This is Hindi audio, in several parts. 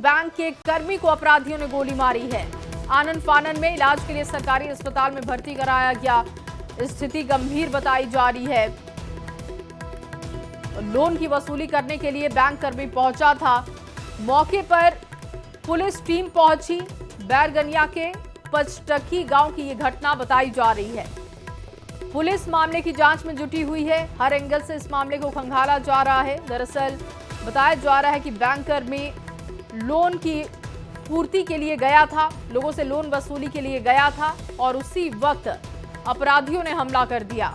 बैंक के कर्मी को अपराधियों ने गोली मारी है। आनन फानन में इलाज के लिए सरकारी अस्पताल में भर्ती कराया गया। स्थिति गंभीर बताई जा रही है। लोन की वसूली करने के लिए बैंक कर्मी पहुंचा था। मौके पर पुलिस टीम पहुंची। बैरगनिया के पचटकी गांव की यह घटना बताई जा रही है। पुलिस मामले की जांच में जुटी हुई है। हर एंगल से इस मामले को खंगाला जा रहा है। दरअसल बताया जा रहा है कि बैंक कर्मी लोन की पूर्ति के लिए गया था, लोगों से लोन वसूली के लिए गया था और उसी वक्त अपराधियों ने हमला कर दिया।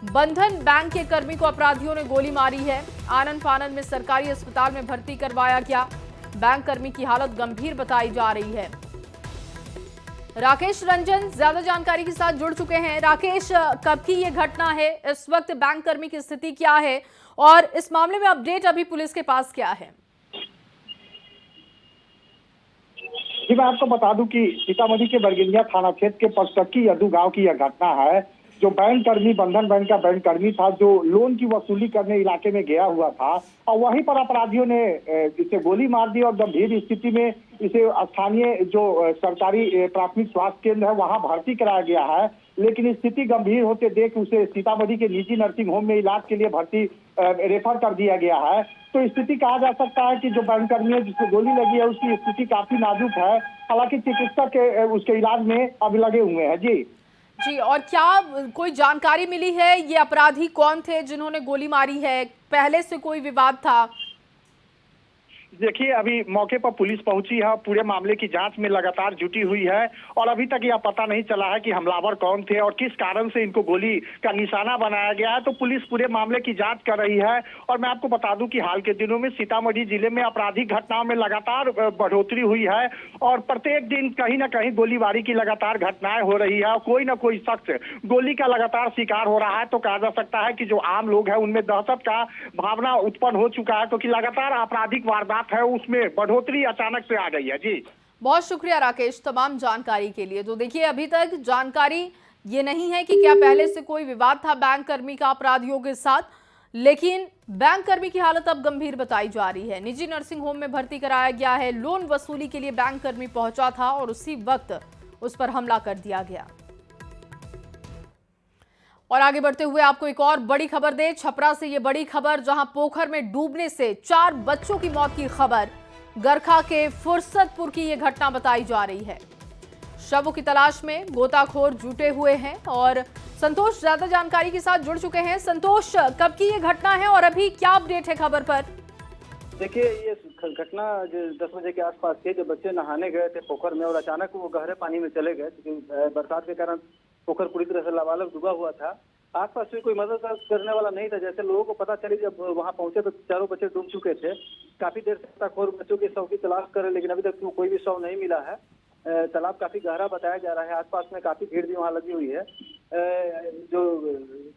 बंधन बैंक के कर्मी को अपराधियों ने गोली मारी है। आनन फानन में सरकारी अस्पताल में भर्ती करवाया गया। बैंक कर्मी की हालत गंभीर बताई जा रही है। राकेश रंजन ज्यादा जानकारी के साथ जुड़ चुके हैं। राकेश, कब की ये घटना है? इस वक्त बैंक कर्मी की स्थिति क्या है और इस मामले में अपडेट अभी पुलिस के पास क्या है? जी, मैं आपको बता दूं कि सीतामढ़ी के बरगिनिया थाना क्षेत्र के पचटक्की यदू गांव की यह घटना है। जो बैंक कर्मी, बंधन बैंक का बैंक कर्मी था, जो लोन की वसूली करने इलाके में गया हुआ था और वहीं पर अपराधियों ने इसे गोली मार दी और गंभीर स्थिति में इसे स्थानीय जो सरकारी प्राथमिक स्वास्थ्य केंद्र है वहां भर्ती कराया गया है। लेकिन स्थिति गंभीर होते देख उसे सीतामढ़ी के निजी नर्सिंग होम में इलाज के लिए भर्ती रेफर कर दिया गया है। तो स्थिति कहा जा सकता है कि जो बैंक कर्मी है जिसको गोली लगी है उसकी स्थिति काफी नाजुक है। हालांकि चिकित्सक उसके इलाज में अब लगे हुए हैं। जी, और क्या कोई जानकारी मिली है ये अपराधी कौन थे जिन्होंने गोली मारी है? पहले से कोई विवाद था? देखिए, अभी मौके पर पुलिस पहुंची है, पूरे मामले की जांच में लगातार जुटी हुई है और अभी तक यह पता नहीं चला है कि हमलावर कौन थे और किस कारण से इनको गोली का निशाना बनाया गया है। तो पुलिस पूरे मामले की जांच कर रही है। और मैं आपको बता दूं कि हाल के दिनों में सीतामढ़ी जिले में आपराधिक घटनाओं में लगातार बढ़ोतरी हुई है और प्रत्येक दिन कहीं ना कहीं गोलीबारी की लगातार घटनाएं हो रही है और कोई ना कोई शख्स गोली का लगातार शिकार हो रहा है। तो कहा जा सकता है कि जो आम लोग हैं उनमें दहशत का भावना उत्पन्न हो चुका है, क्योंकि लगातार आपराधिक वारदात है उसमें बढ़ोतरी अचानक से आ गई है। जी, बहुत शुक्रिया राकेश तमाम जानकारी के लिए। तो देखिए, अभी तक जानकारी ये नहीं है कि क्या पहले से कोई विवाद था बैंक कर्मी का अपराधियों के साथ, लेकिन बैंक कर्मी की हालत अब गंभीर बताई जा रही है। निजी नर्सिंग होम में भर्ती कराया गया है। लोन वसूली के लिए बैंक कर्मी पहुंचा था और उसी वक्त उस पर हमला कर दिया गया। और आगे बढ़ते हुए आपको एक और बड़ी खबर दे, छपरा से ये बड़ी खबर, जहां पोखर में डूबने से 4 बच्चों की मौत की खबर। गरखा के फुर्सतपुर की ये घटना बताई जा रही है। शवों की तलाश में गोताखोर जुटे हुए हैं और संतोष ज्यादा जानकारी के साथ जुड़ चुके हैं। संतोष, कब की ये घटना है और अभी क्या अपडेट है खबर पर? देखिए, ये घटना 10 बजे के आसपास थी जब बच्चे नहाने गए थे पोखर में और अचानक वो गहरे पानी में चले गए, क्योंकि बरसात के कारण पोखर पूरी तरह से लबालब डूबा हुआ था। आसपास में कोई मदद करने वाला नहीं था। जैसे लोगों को पता चली, जब वहां पहुंचे तो चारों बच्चे डूब चुके थे। काफी देर से गोताखोर बच्चों के शव की तलाश कर रहे, लेकिन अभी तक कोई भी शव नहीं मिला है। तालाब काफी गहरा बताया जा रहा है। आसपास में काफी भीड़ भी वहाँ लगी हुई है। जो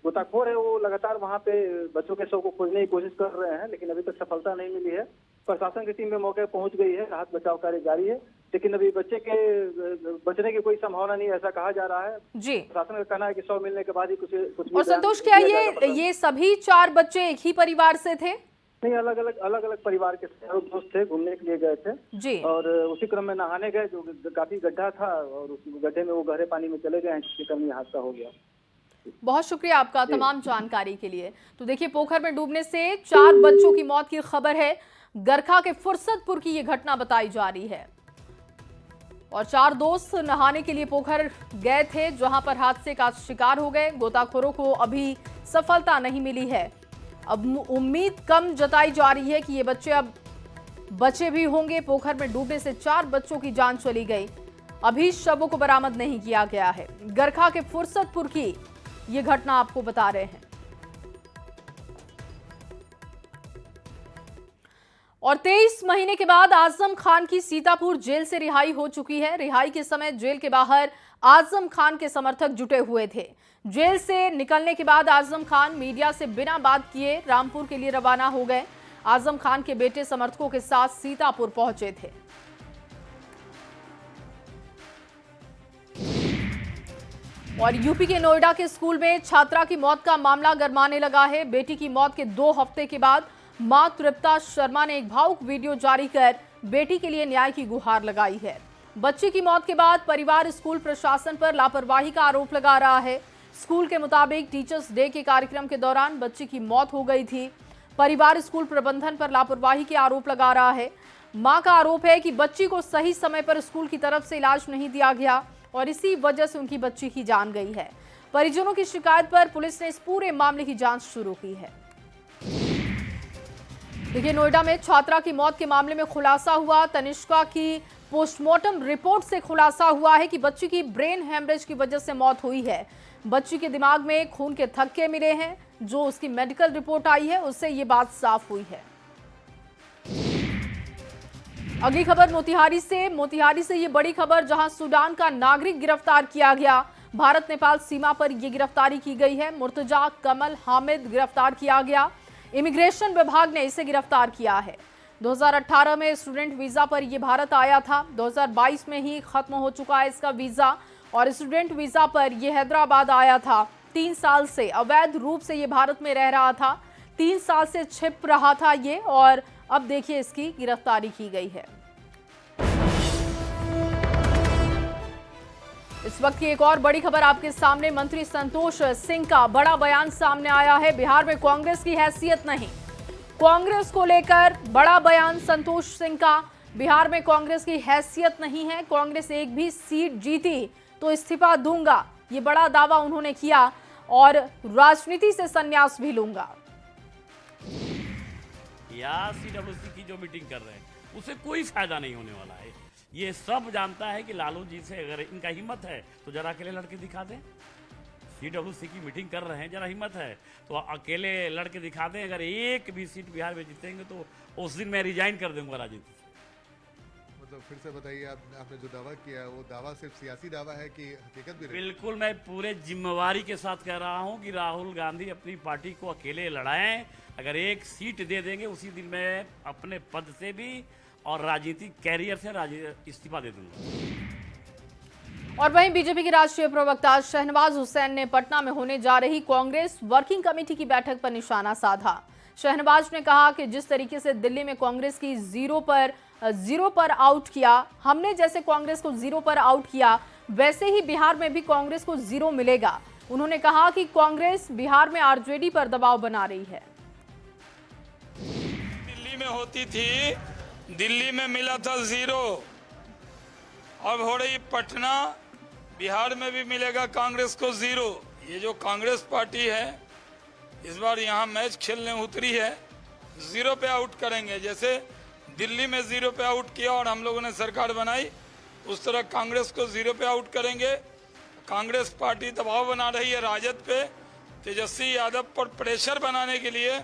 गोताखोर है वो लगातार वहाँ पे बच्चों के शव को खोजने की कोशिश कर रहे हैं, लेकिन अभी तक सफलता नहीं मिली है। प्रशासन की टीम में मौके पहुंच गई है, राहत बचाव कार्य जारी है, लेकिन अभी बच्चे के बचने की कोई संभावना नहीं, ऐसा कहा जा रहा है। जी, प्रशासन का कहना है कि शव मिलने के बाद ही कुछ और संतोष, क्या ये सभी 4 बच्चे एक ही परिवार से थे? नहीं, अलग अलग परिवार के चारों दोस्त थे, घूमने के लिए गए थे जी, और उसी क्रम में नहाने गए, जो काफी गड्ढा था और उस गड्ढे में वो गहरे पानी में चले गए, जिसके कारण ये हादसा हो गया। बहुत शुक्रिया आपका तमाम जानकारी के लिए। तो देखिए, पोखर में डूबने से 4 बच्चों की मौत की खबर है। गरखा के फुर्सतपुर की ये घटना बताई जा रही है और 4 दोस्त नहाने के लिए पोखर गए थे, जहां पर हादसे का शिकार हो गए। गोताखोरों को अभी सफलता नहीं मिली है। अब उम्मीद कम जताई जा रही है कि ये बच्चे अब बचे भी होंगे। पोखर में डूबने से 4 बच्चों की जान चली गई। अभी शवों को बरामद नहीं किया गया है। गरखा के फुर्सतपुर की ये घटना आपको बता रहे हैं। और 23 महीने के बाद आजम खान की सीतापुर जेल से रिहाई हो चुकी है। रिहाई के समय जेल के बाहर आजम खान के समर्थक जुटे हुए थे। जेल से निकलने के बाद आजम खान मीडिया से बिना बात किए रामपुर के लिए रवाना हो गए। आजम खान के बेटे समर्थकों के साथ सीतापुर पहुंचे थे। और यूपी के नोएडा के स्कूल में छात्रा की मौत का मामला गरमाने लगा है। बेटी की मौत के 2 हफ्ते के बाद मां तृप्ता शर्मा ने एक भावुक वीडियो जारी कर बेटी के लिए न्याय की गुहार लगाई है। बच्ची की मौत के बाद परिवार स्कूल प्रशासन पर लापरवाही का आरोप लगा रहा है। स्कूल के मुताबिक टीचर्स डे के कार्यक्रम के दौरान बच्ची की मौत हो गई थी। परिवार स्कूल प्रबंधन पर लापरवाही के आरोप लगा रहा है। मां का आरोप है कि बच्ची को सही समय पर स्कूल की तरफ से इलाज नहीं दिया गया और इसी वजह से उनकी बच्ची की जान गई है। परिजनों की शिकायत पर पुलिस ने इस पूरे मामले की जांच शुरू की है। देखिए, नोएडा में छात्रा की मौत के मामले में खुलासा हुआ। तनिष्का की पोस्टमार्टम रिपोर्ट से खुलासा हुआ है कि बच्ची की ब्रेन हेमरेज की वजह से मौत हुई है। बच्ची के दिमाग में खून के थक्के मिले हैं। जो उसकी मेडिकल रिपोर्ट आई है उससे ये बात साफ हुई है। अगली खबर मोतिहारी से ये बड़ी खबर, जहां सूडान का नागरिक गिरफ्तार किया गया। भारत नेपाल सीमा पर यह गिरफ्तारी की गई है। मुर्तजा कमल हामिद गिरफ्तार किया गया। इमिग्रेशन विभाग ने इसे गिरफ्तार किया है। 2018 में स्टूडेंट वीजा पर यह भारत आया था। 2022 में ही खत्म हो चुका है इसका वीजा और स्टूडेंट वीजा पर यह हैदराबाद आया था। 3 साल से अवैध रूप से ये भारत में रह रहा था। 3 साल से छिप रहा था ये और अब देखिए इसकी गिरफ्तारी की गई है। इस वक्त की एक और बड़ी खबर आपके सामने, मंत्री संतोष सिंह का बड़ा बयान सामने आया है। बिहार में कांग्रेस की हैसियत नहीं। कांग्रेस को लेकर बड़ा बयान संतोष सिंह का। बिहार में कांग्रेस की हैसियत नहीं है। कांग्रेस एक भी सीट जीती तो इस्तीफा दूंगा, ये बड़ा दावा उन्होंने किया और राजनीति से संन्यास भी लूंगा। या सीडब्ल्यूसी की जो मीटिंग कर रहे हैं उससे कोई फायदा नहीं होने वाला है। ये सब जानता है कि लालू जी से अगर इनका हिम्मत है तो जरा अकेले लड़के दिखा दें। सीडब्ल्यूसी की मीटिंग कर रहे हैं, जरा हिम्मत है तो अकेले लड़के दिखा दें। अगर एक भी सीट बिहार में जीतेंगे तो उस दिन मैं रिजाइन कर दूंगा राजनीति से। मतलब फिर से बताइए, आपने जो दावा किया वो दावा सिर्फ सियासी दावा है कि हकीकत भी? बिल्कुल, मैं पूरे जिम्मेवारी के साथ कह रहा हूं कि राहुल गांधी अपनी पार्टी को अकेले लड़ाएं। अगर एक सीट दे देंगे उसी दिन मैं अपने पद से भी और राजनीतिक कैरियर से इस्तीफा दे दूंगा। और वहीं बीजेपी के राष्ट्रीय प्रवक्ता शहनवाज हुसैन ने पटना में होने जा रही कांग्रेस वर्किंग कमेटी की बैठक पर निशाना साधा। शहनवाज ने कहा कि जिस तरीके से दिल्ली में कांग्रेस की जीरो पर आउट किया, हमने जैसे कांग्रेस को जीरो पर आउट किया, वैसे ही बिहार में भी कांग्रेस को जीरो मिलेगा। उन्होंने कहा कि कांग्रेस बिहार में आरजेडी पर दबाव बना रही है। दिल्ली में होती थी, दिल्ली में मिला था जीरो, अब हो रही पटना, बिहार में भी मिलेगा कांग्रेस को जीरो। ये जो कांग्रेस पार्टी है इस बार यहाँ मैच खेलने उतरी है, जीरो पे आउट करेंगे। जैसे दिल्ली में जीरो पे आउट किया और हम लोगों ने सरकार बनाई, उस तरह कांग्रेस को जीरो पे आउट करेंगे। कांग्रेस पार्टी दबाव बना रही है राजद पे, तेजस्वी यादव पर प्रेशर बनाने के लिए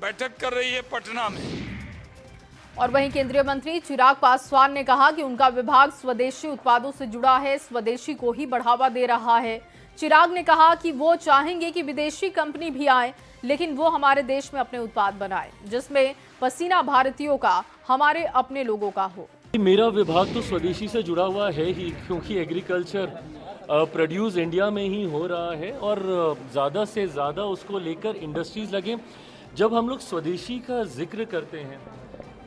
बैठक कर रही है पटना में। और वहीं केंद्रीय मंत्री चिराग पासवान ने कहा कि उनका विभाग स्वदेशी उत्पादों से जुड़ा है, स्वदेशी को ही बढ़ावा दे रहा है। चिराग ने कहा कि वो चाहेंगे कि विदेशी कंपनी भी आए, लेकिन वो हमारे देश में अपने उत्पाद बनाए जिसमें पसीना भारतीयों का, हमारे अपने लोगों का हो। मेरा विभाग तो स्वदेशी से जुड़ा हुआ है ही, क्योंकि एग्रीकल्चर प्रोड्यूस इंडिया में ही हो रहा है और ज़्यादा से ज़्यादा उसको लेकर इंडस्ट्रीज लगे। जब हम लोग स्वदेशी का जिक्र करते हैं,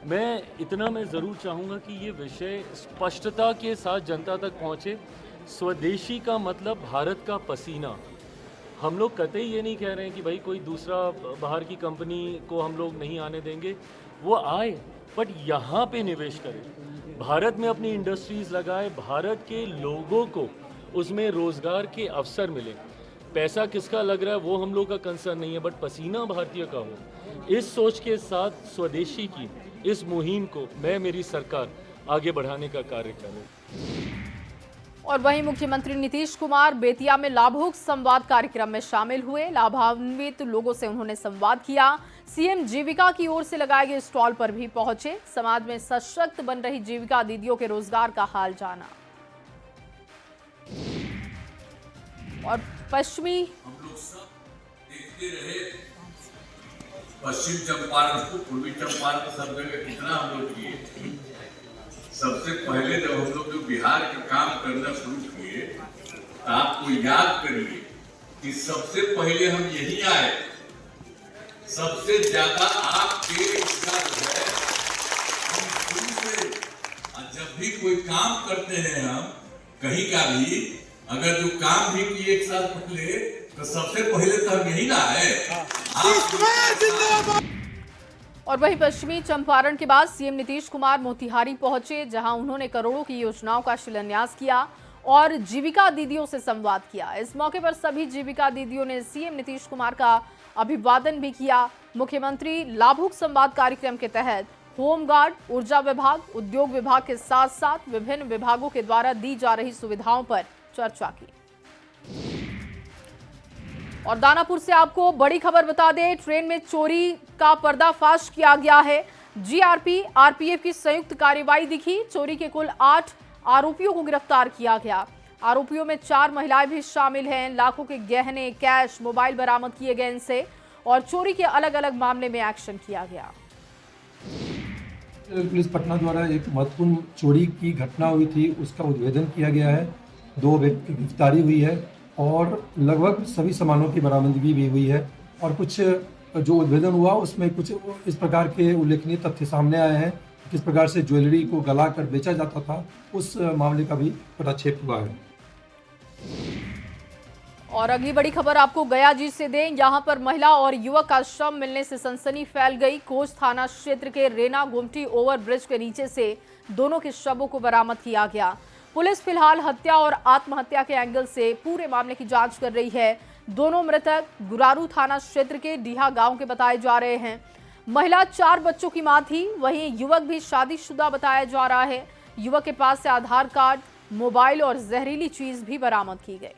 मैं ज़रूर चाहूँगा कि ये विषय स्पष्टता के साथ जनता तक पहुँचे। स्वदेशी का मतलब भारत का पसीना। हम लोग कतई ये नहीं कह रहे हैं कि भाई कोई दूसरा बाहर की कंपनी को हम लोग नहीं आने देंगे, वो आए बट यहाँ पे निवेश करें, भारत में अपनी इंडस्ट्रीज़ लगाए, भारत के लोगों को उसमें रोज़गार के अवसर मिले। पैसा किसका लग रहा है वो हम लोग का कंसर्न नहीं है, बट पसीना भारतीय का हो। इस सोच के साथ स्वदेशी की इस मुहिम को मेरी सरकार आगे बढ़ाने का कार्य करे। और वहीं मुख्यमंत्री नीतीश कुमार बेतिया में लाभुक संवाद कार्यक्रम में शामिल हुए। लाभान्वित लोगों से उन्होंने संवाद किया। सीएम जीविका की ओर से लगाए गए स्टॉल पर भी पहुंचे। समाज में सशक्त बन रही जीविका दीदियों के रोजगार का हाल जाना। और पश्चिमी हम लोग सब देखते रहे, पश्चिम चंपारण को, पूर्वी चंपारण सब जगह कितना हम लोग किए। सबसे पहले जब हम लोग जो बिहार का काम करना शुरू किए, तो आपको याद करिए कि सबसे पहले हम यही आए, सबसे ज्यादा आपके हिस्सा जो है हम शुरू से भी कोई काम करते हैं हम कहीं का भी, अगर जो काम भी किए एक साल पहले, तो सबसे पहले तो हम यही ना है। और वहीं पश्चिमी चंपारण के बाद सीएम नीतीश कुमार मोतिहारी पहुंचे, जहां उन्होंने करोड़ों की योजनाओं का शिलान्यास किया और जीविका दीदियों से संवाद किया। इस मौके पर सभी जीविका दीदियों ने सीएम नीतीश कुमार का अभिवादन भी किया। मुख्यमंत्री लाभुक संवाद कार्यक्रम के तहत होमगार्ड, ऊर्जा विभाग, उद्योग विभाग के साथ साथ विभिन्न विभागों के द्वारा दी जा रही सुविधाओं पर चर्चा की। और दानापुर से आपको बड़ी खबर बता दें, ट्रेन में चोरी का पर्दाफाश किया गया है। जीआरपी, आरपीएफ की संयुक्त कार्रवाई दिखी। चोरी के कुल 8 आरोपियों को गिरफ्तार किया गया। आरोपियों में 4 महिलाएं भी शामिल हैं। लाखों के गहने, कैश, मोबाइल बरामद किए गए इनसे और चोरी के अलग अलग मामले में एक्शन किया गया। पुलिस पटना द्वारा एक महत्वपूर्ण चोरी की घटना हुई थी, उसका उद्भेदन किया गया है। 2 व्यक्ति की गिरफ्तारी हुई है और लगभग सभी सामानों की बरामदगी भी हुई है। और कुछ जो उद्भेदन हुआ उसमें कुछ इस प्रकार के उल्लेखनीय तथ्य सामने आए हैं। किस प्रकार से ज्वेलरी को गलाकर बेचा जाता था, उस मामले का भी पटाक्षेप हुआ है। और अगली बड़ी खबर आपको गया जी से दें। यहां पर महिला और युवक का शव मिलने से सनसनी फैल गई। कोच थाना क्षेत्र के रेना गुमटी ओवरब्रिज के नीचे से दोनों के शवों को बरामद किया गया। पुलिस फिलहाल हत्या और आत्महत्या के एंगल से पूरे मामले की जांच कर रही है। दोनों मृतक गुरारू थाना क्षेत्र के डीहा गांव के बताए जा रहे हैं। महिला 4 बच्चों की मां थी, वहीं युवक भी शादीशुदा बताया जा रहा है। युवक के पास से आधार कार्ड, मोबाइल और जहरीली चीज भी बरामद की गई।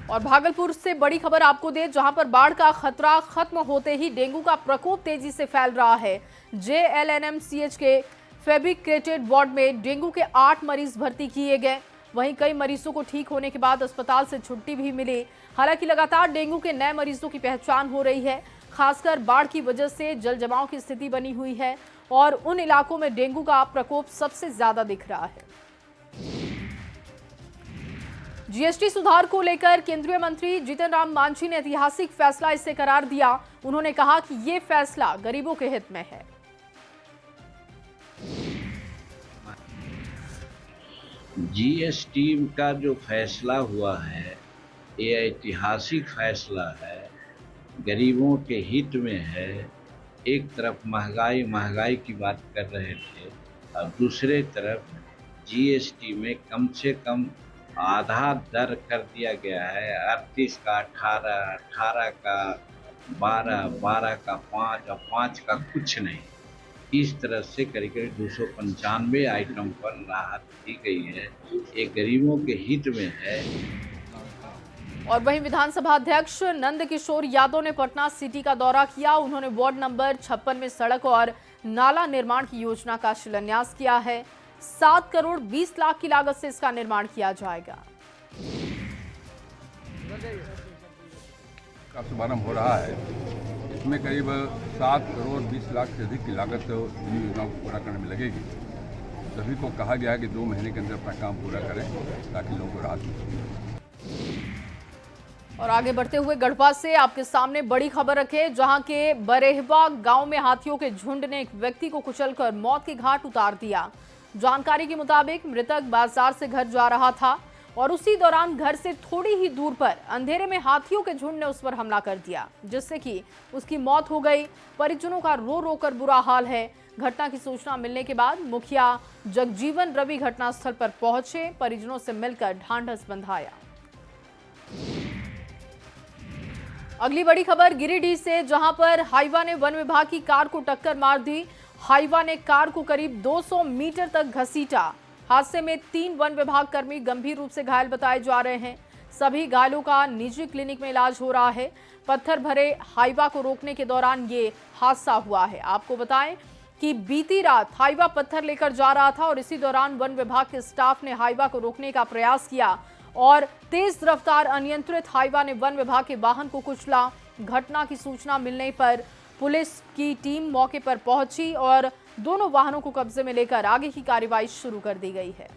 और भागलपुर से बड़ी खबर आपको दें, जहां पर बाढ़ का खतरा खत्म होते ही डेंगू का प्रकोप तेजी से फैल रहा है। JLNMCH के फैब्रिकेटेड वार्ड में डेंगू के 8 मरीज भर्ती किए गए। वहीं कई मरीजों को ठीक होने के बाद अस्पताल से छुट्टी भी मिली। हालांकि लगातार डेंगू के नए मरीजों की पहचान हो रही है। खासकर बाढ़ की वजह से जल जमाव की स्थिति बनी हुई है और उन इलाकों में डेंगू का प्रकोप सबसे ज्यादा दिख रहा है। जीएसटी सुधार को लेकर केंद्रीय मंत्री जीतन राम मांझी ने ऐतिहासिक फैसला इसे करार दिया। उन्होंने कहा कि ये फैसला गरीबों के हित में है। जीएसटी का जो फैसला हुआ है, ये ऐतिहासिक फैसला है, गरीबों के हित में है। एक तरफ महंगाई की बात कर रहे थे और दूसरे तरफ जीएसटी में कम से कम आधा दर कर दिया गया है। 38 का 18, 18 का 12, 12 का 5 और 5 का कुछ नहीं। इस तरह से करीब 295 आइटम पर राहत दी गई है। ये गरीबों के हित में है। और वहीं विधानसभा अध्यक्ष नंद किशोर यादव ने पटना सिटी का दौरा किया। उन्होंने वार्ड नंबर 56 में सड़क और नाला निर्माण की योजना का शिलान्यास किया है। 7 करोड़ 20 लाख की लागत से इसका निर्माण किया जाएगा। का शुभारंभ हो रहा है। इसमें करीब 7 करोड़ 20 लाख से अधिक की लागत इन योजनाओं को पूरा करने में लगेगी। सभी को कहा गया है कि 2 महीने के अंदर अपना काम पूरा करें ताकि लोगों को राहत मिले। और आगे बढ़ते हुए गढ़वा से आपके सामने बड़ी खबर रखें, जहां के बरेहवा गांव में हाथियों के झुंड ने एक व्यक्ति को कुचलकर मौत के घाट उतार दिया। जानकारी के मुताबिक मृतक बाजार से घर जा रहा था और उसी दौरान घर से थोड़ी ही दूर पर अंधेरे में हाथियों के झुंड ने उस पर हमला कर दिया, जिससे कि उसकी मौत हो गई। परिजनों का रो रो कर बुरा हाल है। घटना की सूचना मिलने के बाद मुखिया जगजीवन रवि घटनास्थल पर पहुंचे, परिजनों से मिलकर ढांढस बंधाया। अगली बड़ी खबर गिरिडीह से, जहां पर हाईवा ने वन विभाग की कार को टक्कर मार दी। हाईवा ने कार को करीब 200 मीटर तक घसीटा। हादसे में 3 वन विभाग कर्मी गंभीर रूप से घायल बताए जा रहे हैं। सभी घायलों का निजी क्लिनिक में इलाज हो रहा है। पत्थर भरे हाईवा को रोकने के दौरान ये हादसा हुआ है। आपको बताएं कि बीती रात हाईवा पत्थर लेकर जा रहा था और इसी दौरान वन विभाग के स्टाफ ने हाईवा को रोकने का प्रयास किया और तेज रफ्तार अनियंत्रित हाईवा ने वन विभाग के वाहन को कुचला। घटना की सूचना मिलने पर पुलिस की टीम मौके पर पहुंची और दोनों वाहनों को कब्जे में लेकर आगे की कार्रवाई शुरू कर दी गई है।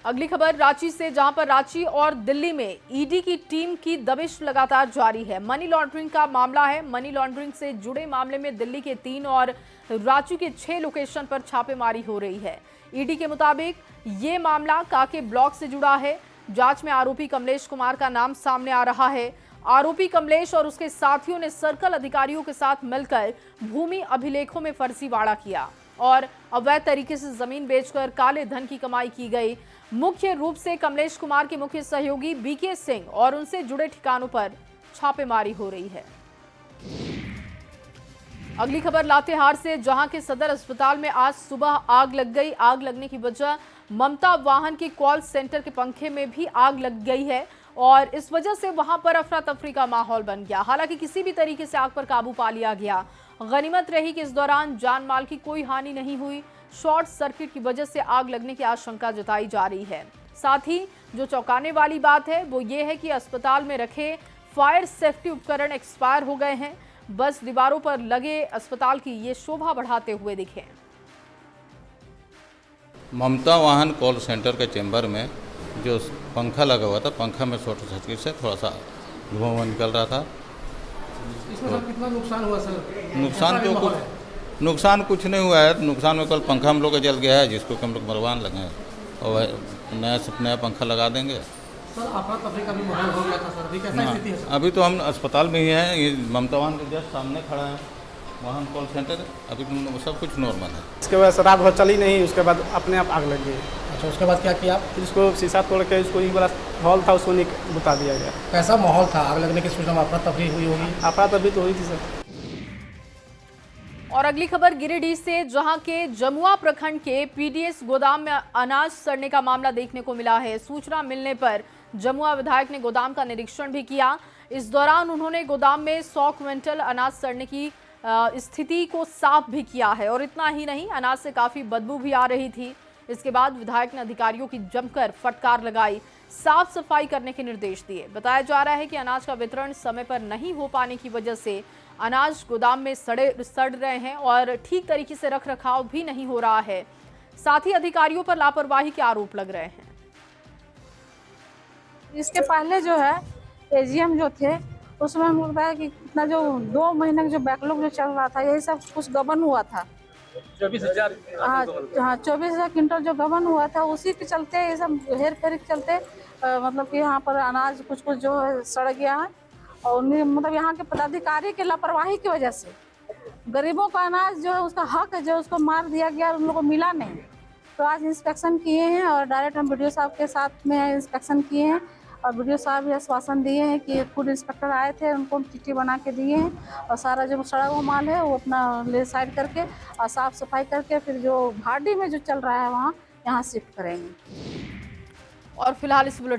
अगली खबर रांची से, जहां पर रांची और दिल्ली में ईडी की टीम की दबिश लगातार जारी है। मनी लॉन्ड्रिंग का मामला है। मनी लॉन्ड्रिंग से जुड़े मामले में दिल्ली के 3 और रांची के 6 लोकेशन पर छापेमारी हो रही है। ईडी के मुताबिक ये मामला काके ब्लॉक से जुड़ा है। जांच में आरोपी कमलेश कुमार का नाम सामने आ रहा है। आरोपी कमलेश और उसके साथियों ने सर्कल अधिकारियों के साथ मिलकर भूमि अभिलेखों में फर्जीवाड़ा किया और अवैध तरीके से जमीन बेचकर काले धन की कमाई की गई। मुख्य रूप से कमलेश कुमार के मुख्य सहयोगी बीके सिंह और उनसे जुड़े ठिकानों पर छापेमारी हो रही है। अगली खबर लातेहार से, जहां के सदर अस्पताल में आज सुबह आग लग गई। आग लगने की वजह ममता वाहन के कॉल सेंटर के पंखे में भी आग लग गई है और इस वजह से वहां पर अफरा तफरी का माहौल बन गया। हालांकि किसी भी तरीके से आग पर काबू पा लिया गया। गनीमत रही कि इस दौरान जान माल की कोई हानि नहीं हुई। शॉर्ट सर्किट की वजह से आग लगने की आशंका जताई जा रही है। साथ ही जो चौंकाने वाली बात है वो ये है कि अस्पताल में रखे फायर सेफ्टी उपकरण एक्सपायर हो गए हैं। बस दीवारों पर लगे अस्पताल की ये शोभा बढ़ाते हुए दिखे। ममता वाहन कॉल सेंटर के चेंबर में जो पंखा लगा हुआ था, पंखा में शॉर्ट सर्किट से थोड़ा सा धुआं निकल रहा था। इसका कितना नुकसान हुआ सर? नुकसान कुछ नहीं हुआ है। नुकसान में कल पंखा हम लोग का जल गया है, जिसको हम लोग मरवान लगे हैं और नया पंखा लगा देंगे। सर अफरा तफरी का भी माहौल हो गया था सर, अभी कैसा स्थिति है सर? अभी तो हम अस्पताल में ही हैं। ये ममता वाहन के जस्ट सामने खड़ा है वाहन कॉल सेंटर। अभी तो सब कुछ नॉर्मल है। इसके बाद रात भर चली नहीं, उसके बाद अपने आप आग लग गई। अच्छा, उसके बाद क्या किया? फिर इसको शीशा तोड़ के इसको एक बड़ा हॉल था उसको बुता दिया गया। कैसा माहौल था? आग लगने की सूचना अफरा तफरी हुई होगी? अफरा तफरी तो हुई थी सर। और अगली खबर गिरिडीह से, जहां के जमुआ प्रखंड के पीडीएस गोदाम में अनाज सड़ने का मामला देखने को मिला है। सूचना मिलने पर जमुआ विधायक ने गोदाम का निरीक्षण भी किया। इस दौरान उन्होंने गोदाम में 100 क्विंटल अनाज सड़ने की स्थिति को साफ भी किया है और इतना ही नहीं, अनाज से काफी बदबू भी आ रही थी। इसके बाद विधायक ने अधिकारियों की जमकर फटकार लगाई, साफ सफाई करने के निर्देश दिए। बताया जा रहा है कि अनाज का वितरण समय पर नहीं हो पाने की वजह से अनाज गोदाम में सड़ रहे हैं और ठीक तरीके से रख रखाव भी नहीं हो रहा है। साथ ही अधिकारियों पर लापरवाही के आरोप लग रहे हैं। इसके पहले जो है एजीएम जो थे उसमें हम लगता है कि इतना जो 2 महीने का जो बैकलॉग जो चल रहा था, यही सब कुछ गबन हुआ था। 24,000 हाँ 24,000 क्विंटल जो गबन हुआ था, उसी के चलते ये सब हेर फेर के चलते मतलब कि यहाँ पर अनाज कुछ जो है सड़ गया है और मतलब यहाँ के पदाधिकारी के लापरवाही की वजह से गरीबों का अनाज जो है उसका हक है जो उसको मार दिया गया और उन लोगों को मिला नहीं। तो आज इंस्पेक्शन किए हैं और डायरेक्ट हम वीडियो साहब के साथ में इंस्पेक्शन किए हैं और वीडियो साहब भी आश्वासन दिए हैं कि फूड इंस्पेक्टर आए थे, उनको चिट्ठी बना के दिए हैं और सारा जो सड़ा हुआ माल है वो अपना ले साइड करके और साफ सफाई करके फिर जो भाड़ी में जो चल रहा है वहाँ यहाँ शिफ्ट करेंगे। और फिलहाल इस